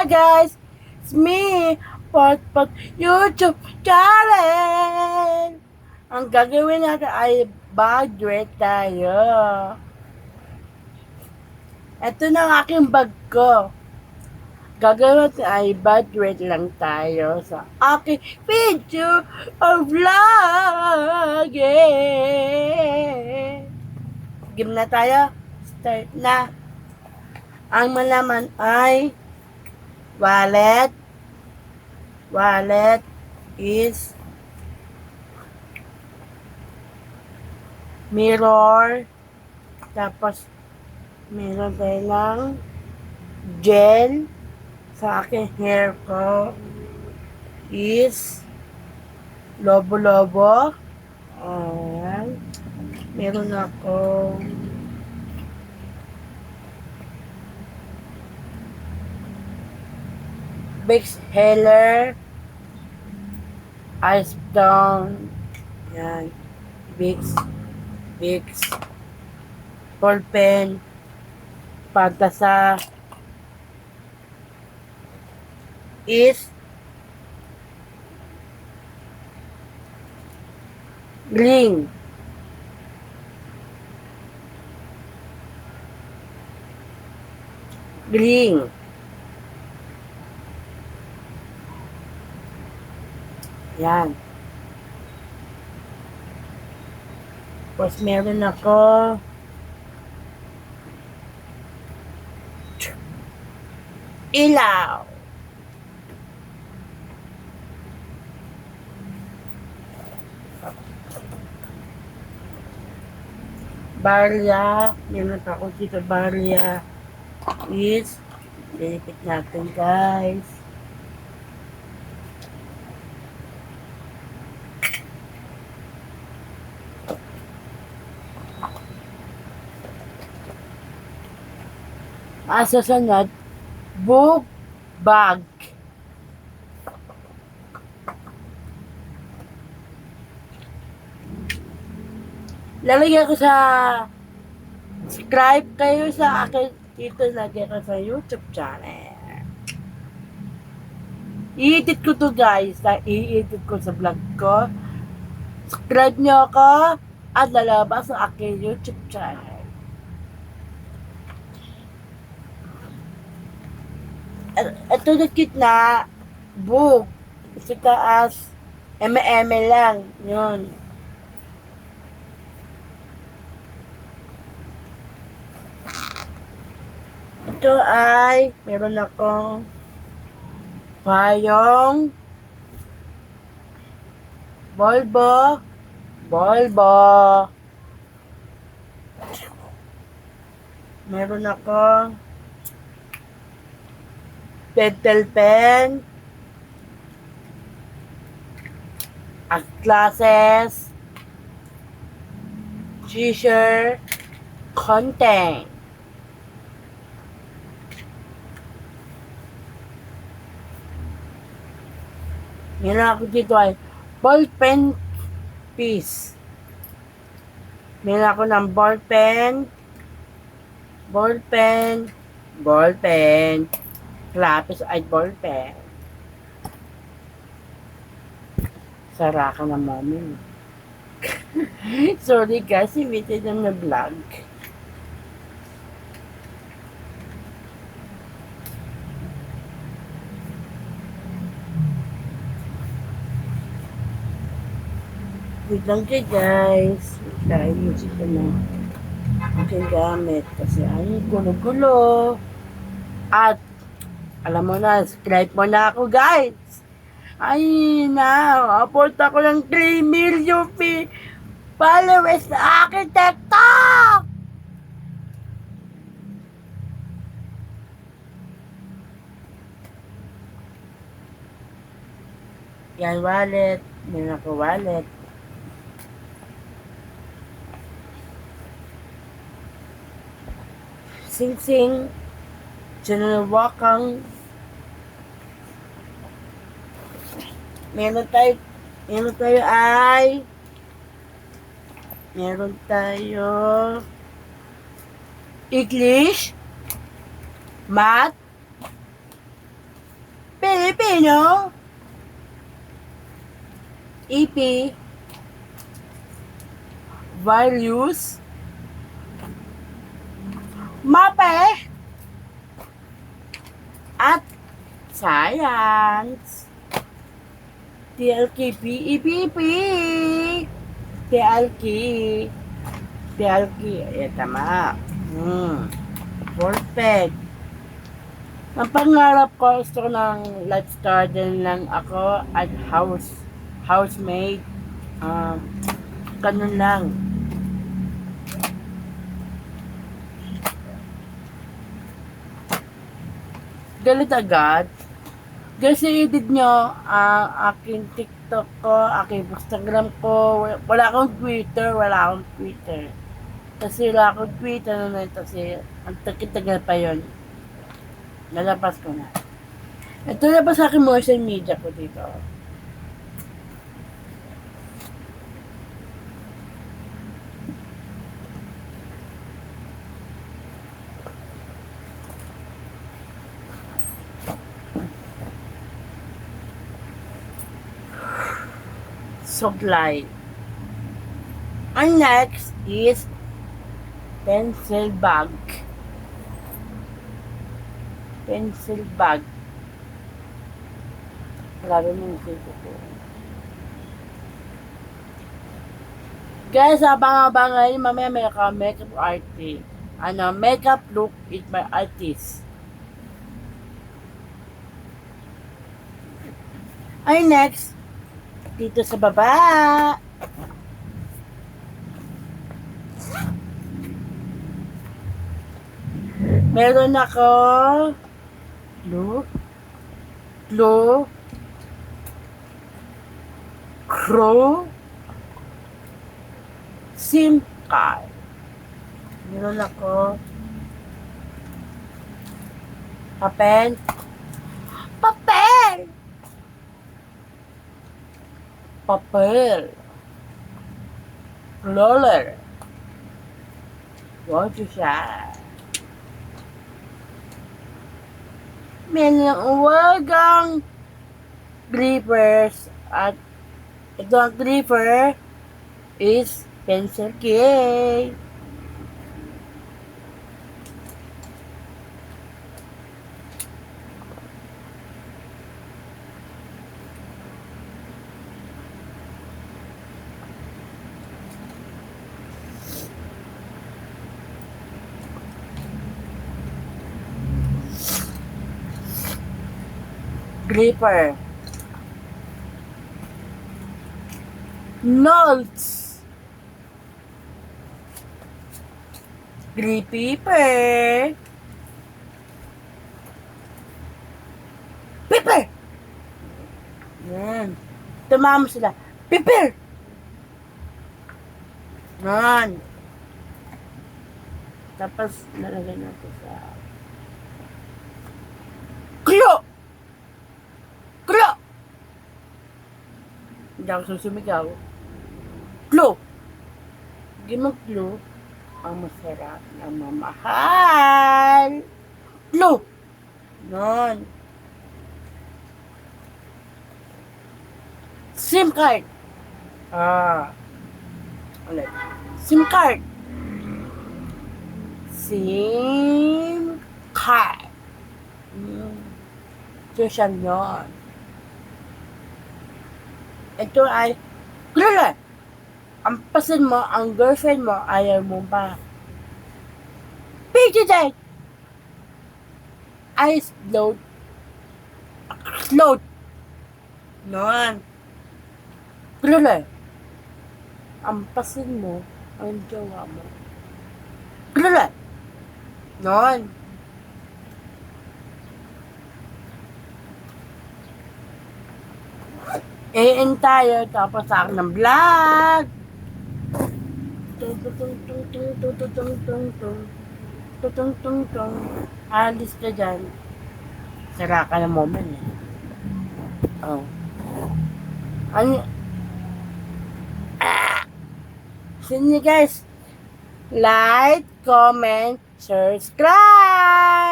Hi guys, it's me, Pot YouTube channel. Ang gagawin natin ay budget tayo. Ito na ang aking bag ko. Gagawin natin ay budget lang tayo sa aking video or vlog. Yeah. Game na tayo. Start na. Ang malaman ay wallet is mirror, tapos meron tayo ng gel sa aking hair ko is lobo-lobo. Ayan. Meron ako Vicks Heller Ice Down. Yan. Vicks ballpen, Pantasa is Gling. Yan. Tapos meron ako ilaw. Barya. Meron pa ako dito barya is benefit natin guys. Susunod, book bag. Lalagyan ko sa subscribe kayo sa akin dito, lagyan ko sa YouTube channel. I-edit ko to guys, i-edit ko sa vlog ko. Subscribe nyo ako at lalabas sa aking YouTube channel. Ito na kitna, book. Sa taas, lang. Yun. Ito ay, meron akong payong, Volvo. Meron akong pentel pen, glasses, t-shirt, content. Meron ako dito ay ball pen piece. Meron ako ng ball pen, lapis ay ball pen. Sara ka na mami. Sorry guys, imitin na vlog. Wait lang kayo guys. Dahil music ko na aking gamit. Kasi ay gulo-gulo. At alam mo na, subscribe mo na ako guys. Ay na, upload ako ng 3 million followers sa aking TikTok. Yan, wallet. Meron ako wallet. Sing-sing. Sinulwakang. Meron tayo English, math, Filipino, EP, values, MAPE, at science. TLKP, EPP, TLK, TLK, tama. Perfect. Ang pangarap ko gusto ko ng life garden lang ako at housemaid. Ganun lang. Galit agad. Kasi edit nyo ang aking TikTok ko, aking Instagram ko. Wala akong Twitter. Kasi wala akong Twitter na kasi ang tagal pa yon. Nalapas ko na. Ito na ba sa aking social media ko dito? Supply. And next is pencil bag. Pencil bag. Grabe mo yung ko. Guys, abang-abangan mamaya makeup artist. Makeup look is my artist. Ay, next. Dito sa baba. Meron ako Blue Crow SIM card. Meron ako papel roller. Go to siya. Meron wagang grippers at ito ang gripper is pencil case. Gripper. Notes. Gripper. Paper. Yan. Tumama sila. Paper. Yan. Tapos nalagay natin sa Clue. Hindi ako susumigaw. Clue. Hindi mo clue. Ang masarap na mamahal. Clue. Nun. SIM card. Ulit. SIM card. SIM card. Social yun. Ito ay, kilala, ang pasin mo, ang girlfriend mo, ayaw mo ba? PJ Ice float. Noon. Kilala, ang pasin mo, ang jowa mo. Kilala, noon. Tayo, tapos sa akin ng vlog. Alis ka dyan. Sara ka ng moment eh. See you guys. Like, comment, subscribe.